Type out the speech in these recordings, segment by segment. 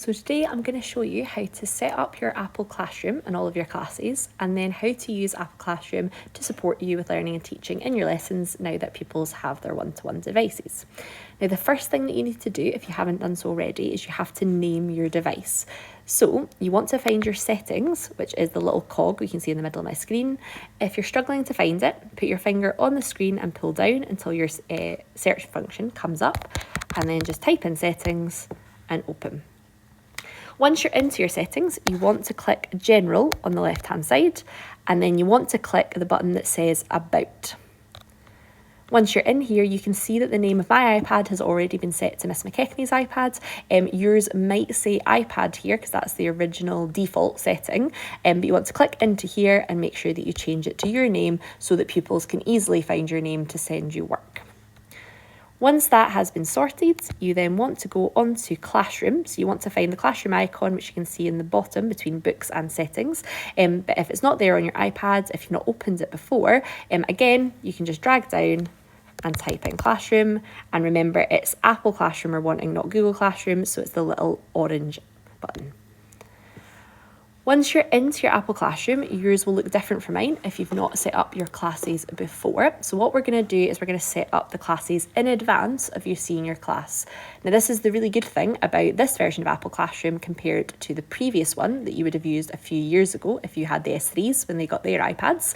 So today I'm going to show you how to set up your Apple Classroom in all of your classes, and then how to use Apple Classroom to support you with learning and teaching in your lessons now that pupils have their one-to-one devices. Now, the first thing that you need to do, if you haven't done so already, is you have to name your device. So you want to find your settings, which is the little cog we can see in the middle of my screen. If you're struggling to find it, put your finger on the screen and pull down until your search function comes up, and then just type in settings and open. Once you're into your settings, you want to click General on the left-hand side, and then you want to click the button that says About. Once you're in here, you can see that the name of my iPad has already been set to Miss McKechnie's iPad. Yours might say iPad here because that's the original default setting, but you want to click into here and make sure that you change it to your name so that pupils can easily find your name to send you work. Once that has been sorted, you then want to go onto Classroom. So you want to find the Classroom icon, which you can see in the bottom between Books and Settings. But if it's not there on your iPad, if you've not opened it before, again, you can just drag down and type in Classroom. And remember, it's Apple Classroom we're wanting, not Google Classroom, so it's the little orange button. Once you're into your Apple Classroom, yours will look different from mine if you've not set up your classes before. So what we're going to do is we're going to set up the classes in advance of you seeing your class. Now, this is the really good thing about this version of Apple Classroom compared to the previous one that you would have used a few years ago if you had the S3s when they got their iPads.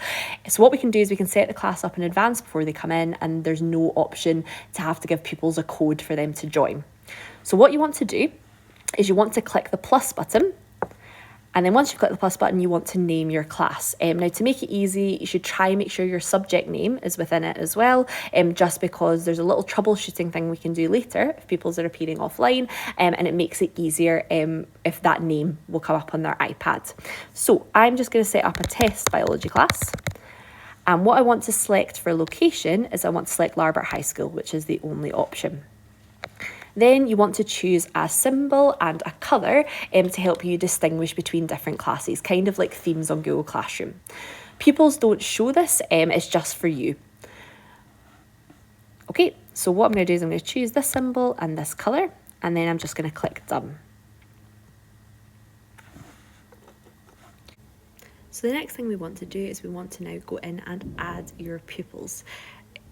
So what we can do is we can set the class up in advance before they come in, and there's no option to have to give pupils a code for them to join. So what you want to do is you want to click the plus button. And then once you click the plus button, you want to name your class. Now, to make it easy, you should try and make sure your subject name is within it as well, just because there's a little troubleshooting thing we can do later if pupils are appearing offline, and it makes it easier if that name will come up on their iPad. So I'm just going to set up a test biology class. And what I want to select for location is I want to select Larbert High School, which is the only option. Then you want to choose a symbol and a colour to help you distinguish between different classes, kind of like themes on Google Classroom. Pupils don't show this, it's just for you. Okay, so what I'm going to do is I'm going to choose this symbol and this colour, and then I'm just going to click Done. So the next thing we want to do is we want to now go in and add your pupils.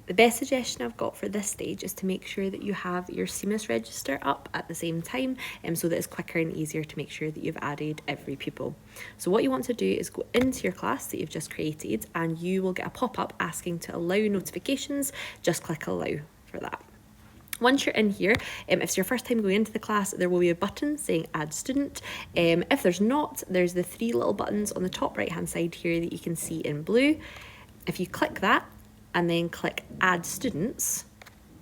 The best suggestion I've got for this stage is to make sure that you have your seamless register up at the same time, so that it's quicker and easier to make sure that you've added every pupil. So what you want to do is go into your class that you've just created, and you will get a pop-up asking to allow notifications. Just click Allow for that. Once you're in here, if it's your first time going into the class, there will be a button saying Add Student. If there's not, there's the three little buttons on the top right-hand side here that you can see in blue. If you click that, and then click Add Students,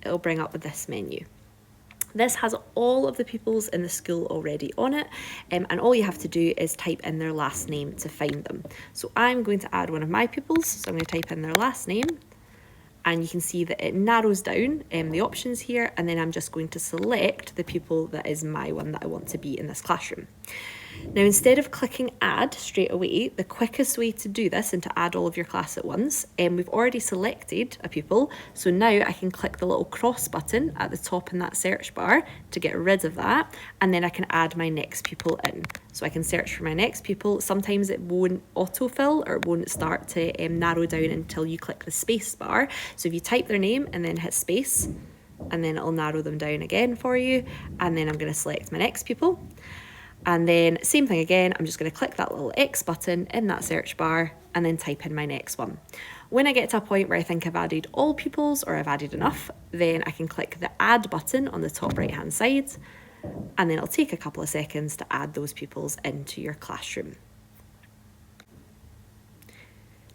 it'll bring up this menu. This has all of the pupils in the school already on it, and all you have to do is type in their last name to find them. So I'm going to add one of my pupils, so I'm going to type in their last name, and you can see that it narrows down the options here, and then I'm just going to select the pupil that is my one that I want to be in this classroom. Now, instead of clicking Add straight away, the quickest way to do this and to add all of your class at once, we've already selected a pupil, so now I can click the little cross button at the top in that search bar to get rid of that, and then I can add my next pupil in. So I can search for my next pupil. Sometimes it won't autofill or it won't start to narrow down until you click the space bar. So if you type their name and then hit space, and then it'll narrow them down again for you, and then I'm going to select my next pupil. And then same thing again, I'm just going to click that little X button in that search bar and then type in my next one. When I get to a point where I think I've added all pupils or I've added enough, then I can click the Add button on the top right hand side, and then it'll take a couple of seconds to add those pupils into your classroom.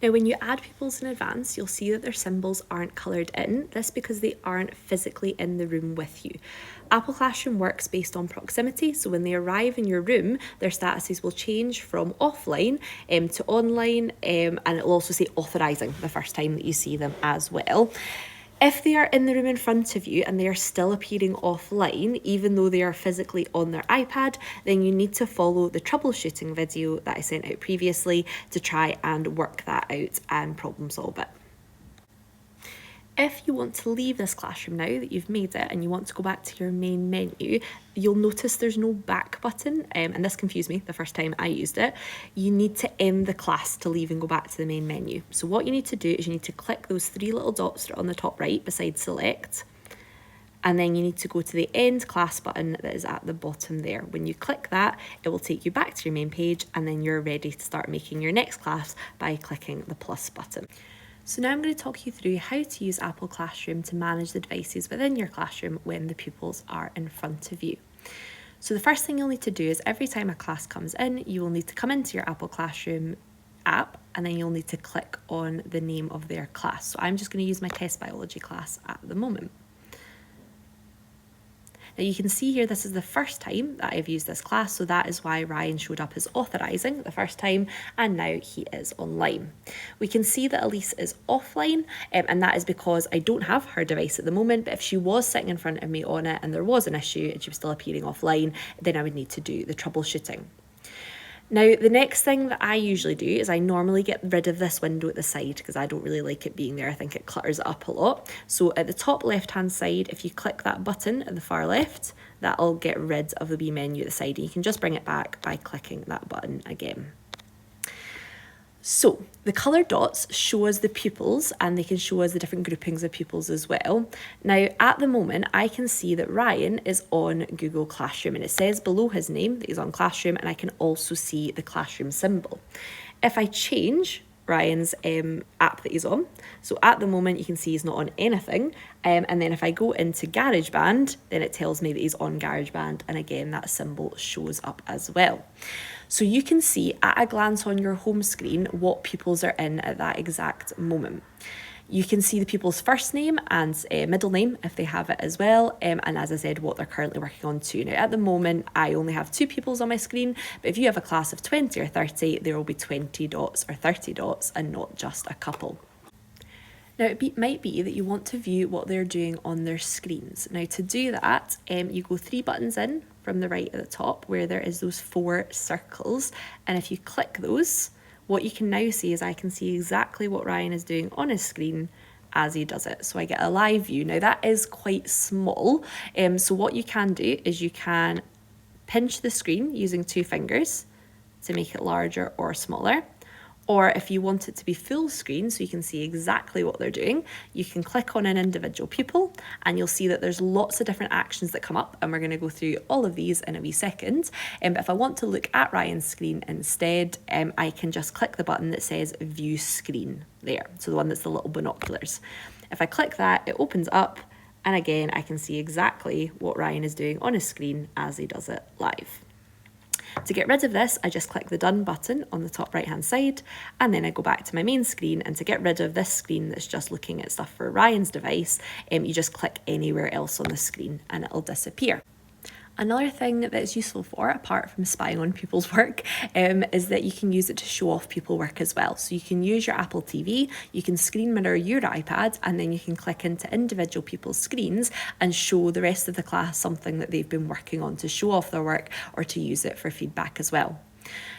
Now, when you add pupils in advance, you'll see that their symbols aren't coloured in. This because they aren't physically in the room with you. Apple Classroom works based on proximity, so when they arrive in your room, their statuses will change from offline to online, and it'll also say authorising the first time that you see them as well. If they are in the room in front of you and they are still appearing offline, even though they are physically on their iPad, then you need to follow the troubleshooting video that I sent out previously to try and work that out and problem solve it. If you want to leave this classroom now that you've made it and you want to go back to your main menu, you'll notice there's no back button, and this confused me the first time I used it. You need to end the class to leave and go back to the main menu. So what you need to do is you need to click those three little dots that are on the top right beside select, and then you need to go to the end class button that is at the bottom there. When you click that, it will take you back to your main page, and then you're ready to start making your next class by clicking the plus button. So now I'm going to talk you through how to use Apple Classroom to manage the devices within your classroom when the pupils are in front of you. So the first thing you'll need to do is every time a class comes in, you will need to come into your Apple Classroom app, and then you'll need to click on the name of their class. So I'm just going to use my test biology class at the moment. Now you can see here, this is the first time that I've used this class, so that is why Ryan showed up as authorising the first time, and now he is online. We can see that Elise is offline, and that is because I don't have her device at the moment, but if she was sitting in front of me on it and there was an issue and she was still appearing offline, then I would need to do the troubleshooting. Now, the next thing that I usually do is I normally get rid of this window at the side because I don't really like it being there. I think it clutters it up a lot. So at the top left-hand side, if you click that button at the far left, that'll get rid of the wee menu at the side. And you can just bring it back by clicking that button again. So the coloured dots show us the pupils, and they can show us the different groupings of pupils as well. Now at the moment I can see that Ryan is on Google Classroom, and it says below his name that he's on Classroom, and I can also see the classroom symbol. If I change Ryan's app that he's on, so at the moment you can see he's not on anything, and then if I go into GarageBand, then it tells me that he's on GarageBand, and again that symbol shows up as well. So you can see at a glance on your home screen what pupils are in at that exact moment. You can see the pupil's first name and middle name if they have it as well, and as I said, what they're currently working on too. Now at the moment I only have 2 pupils on my screen, but if you have a class of 20 or 30, there will be 20 dots or 30 dots and not just a couple. Now it might be that you want to view what they're doing on their screens. Now to do that, you go 3 buttons in from the right at the top where there is those 4 circles, and if you click those, what you can now see is I can see exactly what Ryan is doing on his screen as he does it. So I get a live view. Now that is quite small, so what you can do is you can pinch the screen using 2 fingers to make it larger or smaller. Or if you want it to be full screen so you can see exactly what they're doing, you can click on an individual pupil and you'll see that there's lots of different actions that come up, and we're going to go through all of these in a wee second. But if I want to look at Ryan's screen instead, I can just click the button that says View Screen there, so the one that's the little binoculars. If I click that, it opens up, and again I can see exactly what Ryan is doing on his screen as he does it live. To get rid of this, I just click the Done button on the top right hand side, and then I go back to my main screen, and to get rid of this screen that's just looking at stuff for Ryan's device, you just click anywhere else on the screen and it'll disappear. Another thing that it's useful for, apart from spying on people's work, is that you can use it to show off people's work as well. So you can use your Apple TV, you can screen mirror your iPad, and then you can click into individual people's screens and show the rest of the class something that they've been working on to show off their work or to use it for feedback as well.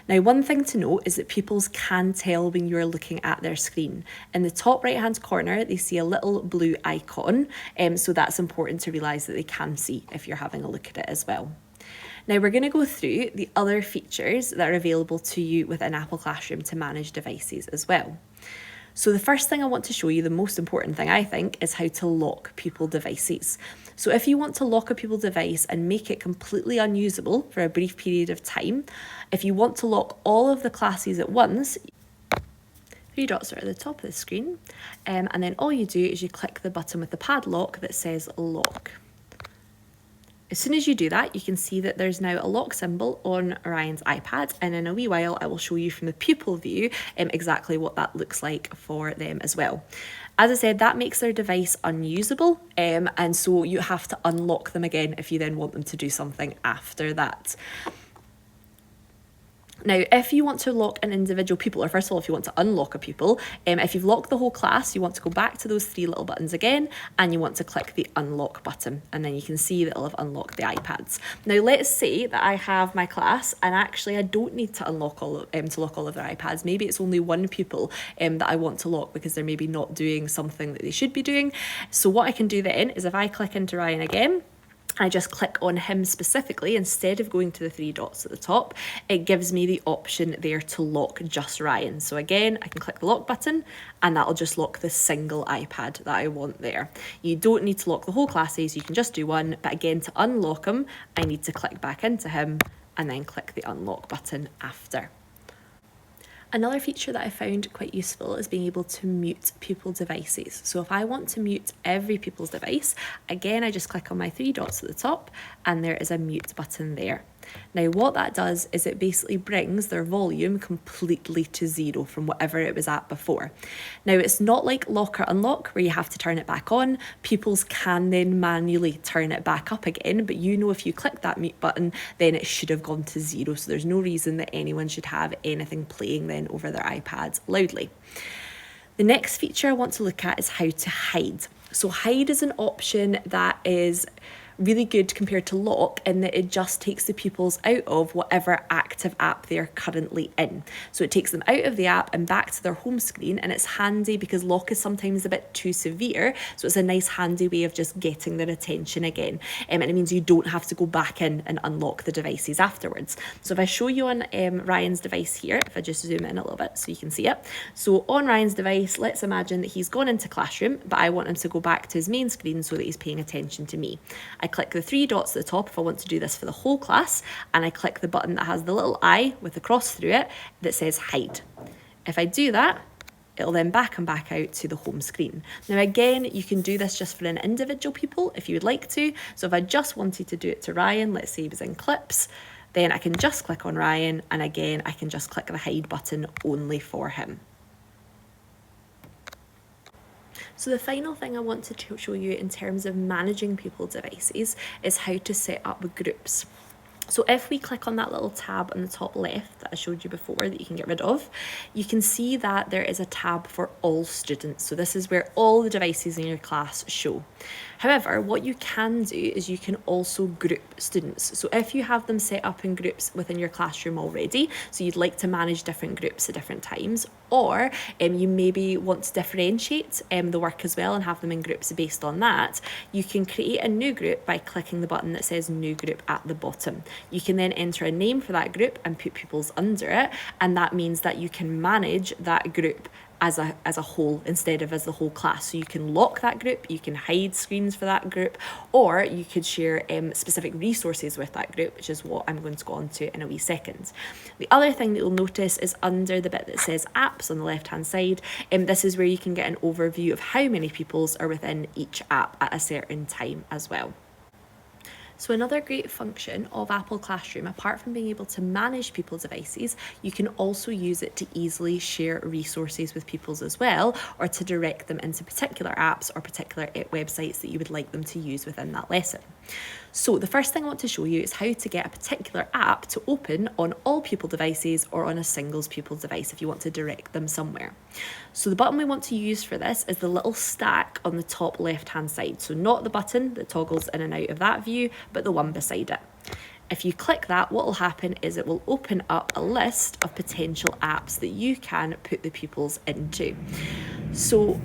Now, one thing to note is that pupils can tell when you're looking at their screen. In the top right hand corner, they see a little blue icon, so that's important to realise that they can see if you're having a look at it as well. Now we're going to go through the other features that are available to you within Apple Classroom to manage devices as well. So the first thing I want to show you, the most important thing I think, is how to lock pupil devices. So if you want to lock a pupil device and make it completely unusable for a brief period of time, if you want to lock all of the classes at once, 3 dots are at the top of the screen, and then all you do is you click the button with the padlock that says lock. As soon as you do that, you can see that there's now a lock symbol on Ryan's iPad, and in a wee while I will show you from the pupil view exactly what that looks like for them as well. As I said, that makes their device unusable, and so you have to unlock them again if you then want them to do something after that. Now, if you want to lock an individual pupil, or first of all, if you want to unlock a pupil, if you've locked the whole class, you want to go back to those three little buttons again, and you want to click the unlock button, and then you can see that it'll have unlocked the iPads. Now, let's say that I have my class, and actually I don't need to unlock to lock all of their iPads. Maybe it's only one pupil that I want to lock because they're maybe not doing something that they should be doing. So what I can do then is if I click into Ryan again, I just click on him specifically, instead of going to the three dots at the top, it gives me the option there to lock just Ryan. So again, I can click the lock button and that'll just lock the single iPad that I want there. You don't need to lock the whole classes, you can just do one, but again, to unlock him, I need to click back into him and then click the unlock button after. Another feature that I found quite useful is being able to mute pupil devices. So if I want to mute every pupil's device, again, I just click on my three dots at the top and there is a mute button there. Now what that does is it basically brings their volume completely to zero from whatever it was at before. Now it's not like lock or unlock where you have to turn it back on. Pupils can then manually turn it back up again, but you know if you click that mute button then it should have gone to zero, so there's no reason that anyone should have anything playing then over their iPads loudly. The next feature I want to look at is how to hide. So hide is an option that is really good compared to lock in that it just takes the pupils out of whatever active app they're currently in. So it takes them out of the app and back to their home screen, and it's handy because lock is sometimes a bit too severe, so it's a nice handy way of just getting their attention again, and it means you don't have to go back in and unlock the devices afterwards. So if I show you on Ryan's device here, if I just zoom in a little bit so you can see it. So on Ryan's device, let's imagine that he's gone into Classroom, but I want him to go back to his main screen so that he's paying attention to me. I click the three dots at the top if I want to do this for the whole class, and I click the button that has the little eye with the cross through it that says hide. If I do that, it'll then back out to the home screen. Now again, you can do this just for an individual pupil if you would like to. So if I just wanted to do it to Ryan, let's say he was in clips, then I can just click on Ryan, and again, I can just click the hide button only for him. So the final thing I want to show you in terms of managing pupil devices is how to set up groups. So if we click on that little tab on the top left that I showed you before that you can get rid of, you can see that there is a tab for all students. So this is where all the devices in your class show. However, what you can do is you can also group students. So if you have them set up in groups within your classroom already, so you'd like to manage different groups at different times, or you maybe want to differentiate the work as well and have them in groups based on that, you can create a new group by clicking the button that says new group at the bottom. You can then enter a name for that group and put pupils under it, and that means that you can manage that group as a whole instead of as the whole class. So you can lock that group, you can hide screens for that group, or you could share specific resources with that group, which is what I'm going to go on to in a wee second. The other thing that you'll notice is under the bit that says apps on the left hand side, this is where you can get an overview of how many pupils are within each app at a certain time as well. So another great function of Apple Classroom, apart from being able to manage pupils' devices, you can also use it to easily share resources with pupils as well, or to direct them into particular apps or particular websites that you would like them to use within that lesson. So the first thing I want to show you is how to get a particular app to open on all pupil devices or on a single pupil device if you want to direct them somewhere. So the button we want to use for this is the little stack on the top left hand side. So not the button that toggles in and out of that view, but the one beside it. If you click that, what will happen is it will open up a list of potential apps that you can put the pupils into. So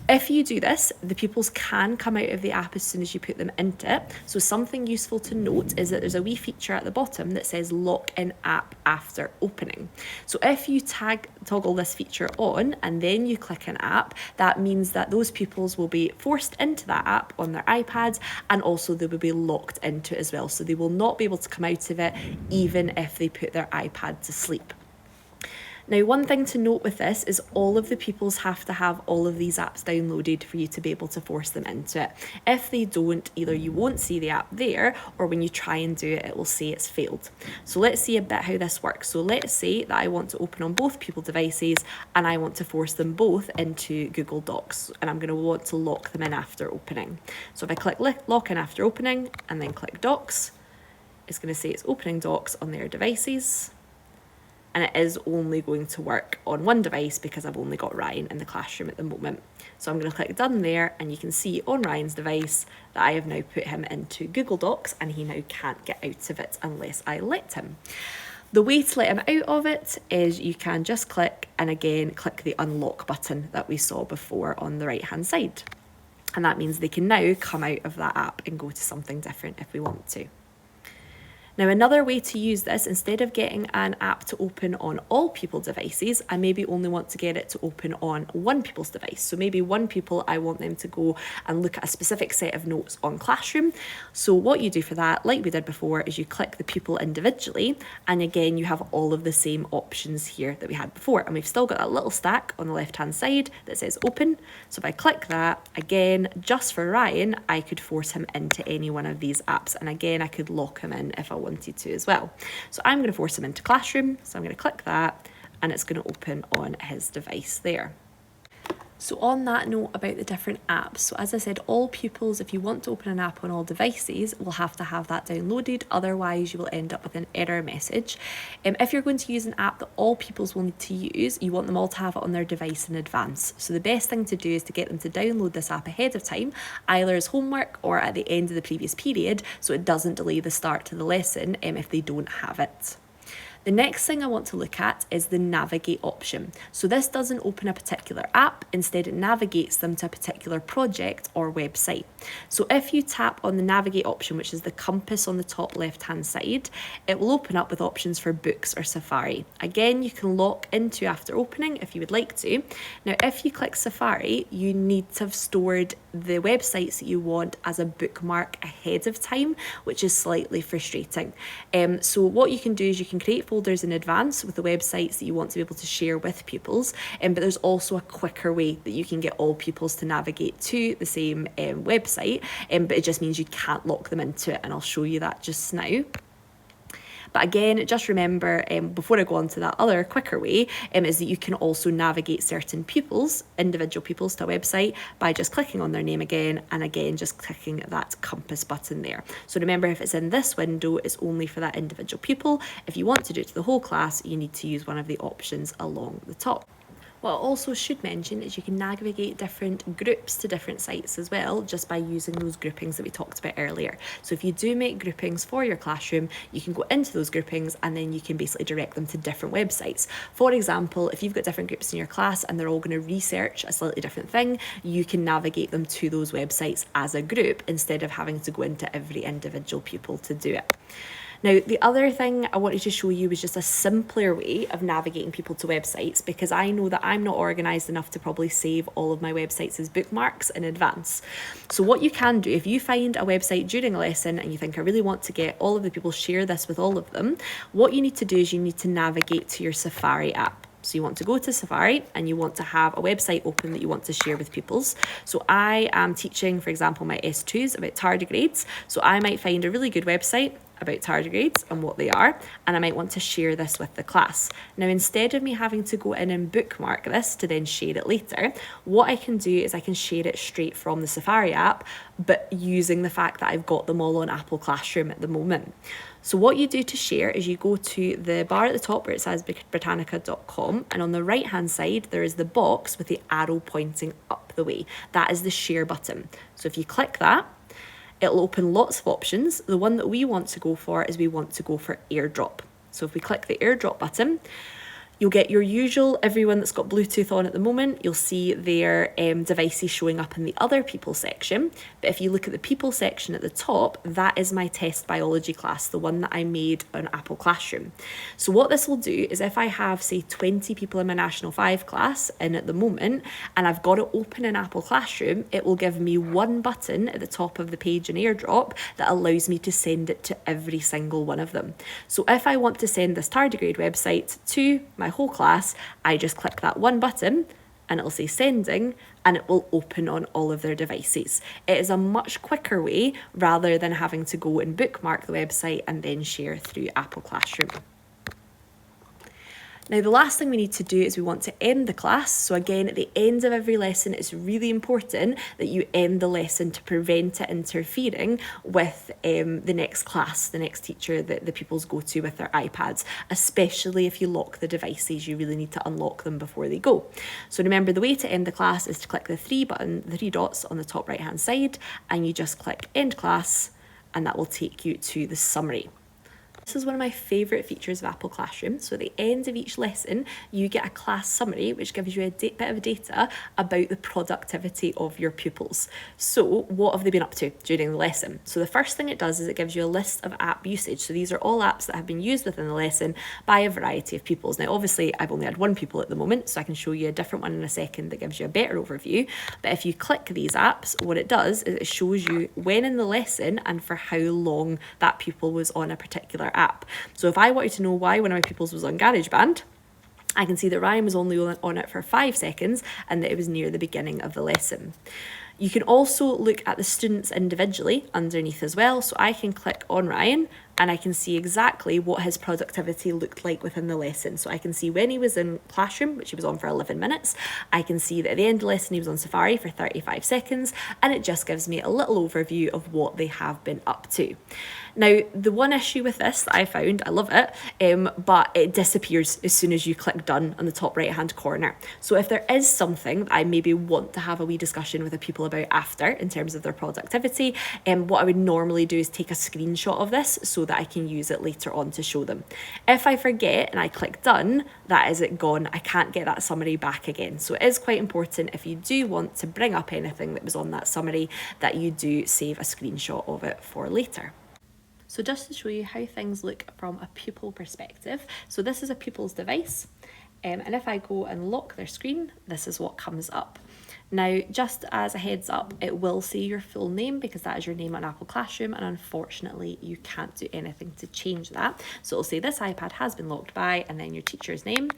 if you do this, the pupils can come out of the app as soon as you put them into it. So something useful to note is that there's a wee feature at the bottom that says lock in app after opening. So if you toggle this feature on and then you click an app, that means that those pupils will be forced into that app on their iPads, and also they will be locked into it as well. So they will not be able to come out of it even if they put their iPad to sleep. Now, one thing to note with this is all of the pupils have to have all of these apps downloaded for you to be able to force them into it. If they don't, either you won't see the app there, or when you try and do it, it will say it's failed. So let's see a bit how this works. So let's say that I want to open on both pupil devices and I want to force them both into Google Docs, and I'm going to want to lock them in after opening. So if I click lock in after opening and then click Docs, it's going to say it's opening Docs on their devices. and it is only going to work on one device because I've only got Ryan in the classroom at the moment. So I'm going to click done there, and you can see on Ryan's device that I have now put him into Google Docs, and he now can't get out of it unless I let him. The way to let him out of it is you can just click, and again click the unlock button that we saw before on the right hand side. And that means they can now come out of that app and go to something different if we want to. Now, another way to use this, instead of getting an app to open on all pupil devices, I maybe only want to get it to open on one pupil's device. So maybe one pupil, I want them to go and look at a specific set of notes on Classroom. So what you do for that, like we did before, is you click the pupil individually, and again, you have all of the same options here that we had before. And we've still got that little stack on the left-hand side that says open. So if I click that, again, just for Ryan, I could force him into any one of these apps. And again, I could lock him in if I wanted to as well. So I'm going to force him into Classroom. So I'm going to click that, and it's going to open on his device there. So on that note about the different apps, so as I said, all pupils, if you want to open an app on all devices, will have to have that downloaded, otherwise you will end up with an error message. If you're going to use an app that all pupils will need to use, you want them all to have it on their device in advance. So the best thing to do is to get them to download this app ahead of time, either as homework or at the end of the previous period, so it doesn't delay the start to the lesson if they don't have it. The next thing I want to look at is the navigate option. So this doesn't open a particular app, instead it navigates them to a particular project or website. So if you tap on the navigate option, which is the compass on the top left hand side, it will open up with options for books or Safari. Again, you can lock into after opening if you would like to. Now if you click Safari, you need to have stored the websites that you want as a bookmark ahead of time, which is slightly frustrating. So what you can do is you can create folders in advance with the websites that you want to be able to share with pupils, but there's also a quicker way that you can get all pupils to navigate to the same website, but it just means you can't lock them into it, and I'll show you that just now. But again, just remember, before I go on to that other quicker way, is that you can also navigate certain pupils, individual pupils, to a website by just clicking on their name again, and again, just clicking that compass button there. So remember, if it's in this window, it's only for that individual pupil. If you want to do it to the whole class, you need to use one of the options along the top. What I also should mention is you can navigate different groups to different sites as well, just by using those groupings that we talked about earlier. So if you do make groupings for your classroom, you can go into those groupings and then you can basically direct them to different websites. For example, if you've got different groups in your class and they're all going to research a slightly different thing, you can navigate them to those websites as a group instead of having to go into every individual pupil to do it. Now, the other thing I wanted to show you was just a simpler way of navigating people to websites, because I know that I'm not organised enough to probably save all of my websites as bookmarks in advance. So what you can do, if you find a website during a lesson and you think, I really want to get all of the people share this with all of them, what you need to do is you need to navigate to your Safari app. So you want to go to Safari and you want to have a website open that you want to share with pupils. So I am teaching, for example, my S2s about tardigrades. So I might find a really good website about tardigrades and what they are, and I might want to share this with the class. Now, instead of me having to go in and bookmark this to then share it later, what I can do is I can share it straight from the Safari app, but using the fact that I've got them all on Apple Classroom at the moment. So what you do to share is you go to the bar at the top where it says Britannica.com, and on the right hand side there is the box with the arrow pointing up the way. That is the share button. So if you click that, it'll open lots of options. The one that we want to go for is we want to go for AirDrop. So if we click the AirDrop button, you'll get your usual, everyone that's got Bluetooth on at the moment, you'll see their devices showing up in the other people section. But if you look at the people section at the top, that is my test biology class, the one that I made on Apple Classroom. So what this will do is if I have, say, 20 people in my National 5 class in at the moment, and I've got it open in Apple Classroom, it will give me one button at the top of the page in AirDrop that allows me to send it to every single one of them. So if I want to send this tardigrade website to my whole class, I just click that one button and it'll say sending, and it will open on all of their devices. It is a much quicker way rather than having to go and bookmark the website and then share through Apple Classroom. Now, the last thing we need to do is we want to end the class. So again, at the end of every lesson, it's really important that you end the lesson to prevent it interfering with the next class, the next teacher that the pupils go to with their iPads, especially if you lock the devices. You really need to unlock them before they go. So remember, the way to end the class is to click the three dots on the top right hand side, and you just click end class, and that will take you to the summary. This is one of my favourite features of Apple Classroom. So at the end of each lesson, you get a class summary, which gives you a bit of data about the productivity of your pupils. So what have they been up to during the lesson? So the first thing it does is it gives you a list of app usage. So these are all apps that have been used within the lesson by a variety of pupils. Now, obviously, I've only had one pupil at the moment, so I can show you a different one in a second that gives you a better overview. But if you click these apps, what it does is it shows you when in the lesson and for how long that pupil was on a particular app. So if I wanted to know why one of my pupils was on GarageBand, I can see that Ryan was only on it for 5 seconds and that it was near the beginning of the lesson. You can also look at the students individually underneath as well. So I can click on Ryan and I can see exactly what his productivity looked like within the lesson. So I can see when he was in Classroom, which he was on for 11 minutes. I can see that at the end of the lesson he was on Safari for 35 seconds, and it just gives me a little overview of what they have been up to. Now, the one issue with this that I found, I love it, but it disappears as soon as you click done on the top right hand corner. So if there is something that I maybe want to have a wee discussion with the people about after in terms of their productivity, what I would normally do is take a screenshot of this so that I can use it later on to show them. If I forget and I click done, that is it gone. I can't get that summary back again. So it is quite important, if you do want to bring up anything that was on that summary, that you do save a screenshot of it for later. So just to show you how things look from a pupil perspective. So this is a pupil's device. And if I go and lock their screen, this is what comes up. Now, just as a heads up, it will say your full name because that is your name on Apple Classroom, and unfortunately you can't do anything to change that. So it'll say this iPad has been locked by, and then your teacher's name,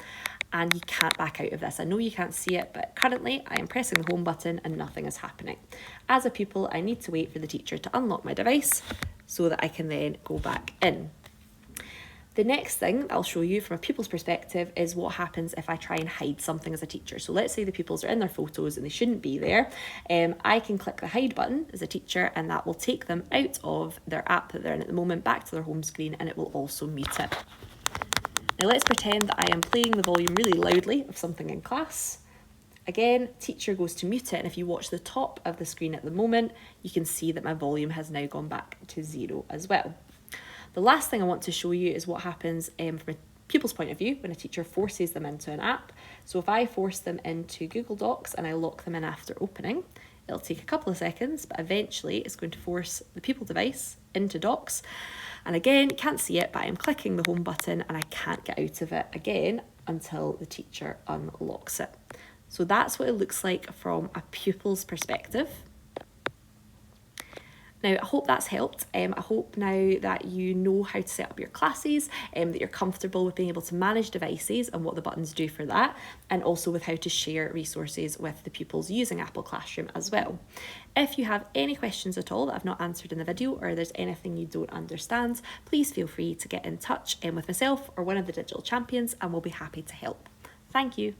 and you can't back out of this. I know you can't see it, but currently I am pressing the home button and nothing is happening. As a pupil, I need to wait for the teacher to unlock my device so that I can then go back in. The next thing I'll show you from a pupil's perspective is what happens if I try and hide something as a teacher. So let's say the pupils are in their photos and they shouldn't be there. I can click the hide button as a teacher, and that will take them out of their app that they're in at the moment, back to their home screen, and it will also mute it. Now let's pretend that I am playing the volume really loudly of something in class. Again, teacher goes to mute it, and if you watch the top of the screen at the moment, you can see that my volume has now gone back to 0 as well. The last thing I want to show you is what happens from a pupil's point of view when a teacher forces them into an app. So if I force them into Google Docs and I lock them in after opening, it'll take a couple of seconds, but eventually it's going to force the pupil device into Docs. And again, you can't see it, but I'm clicking the home button and I can't get out of it again until the teacher unlocks it. So that's what it looks like from a pupil's perspective. Now, I hope that's helped. I hope now that you know how to set up your classes, that you're comfortable with being able to manage devices and what the buttons do for that, and also with how to share resources with the pupils using Apple Classroom as well. If you have any questions at all that I've not answered in the video, or there's anything you don't understand, please feel free to get in touch with myself or one of the digital champions, and we'll be happy to help. Thank you.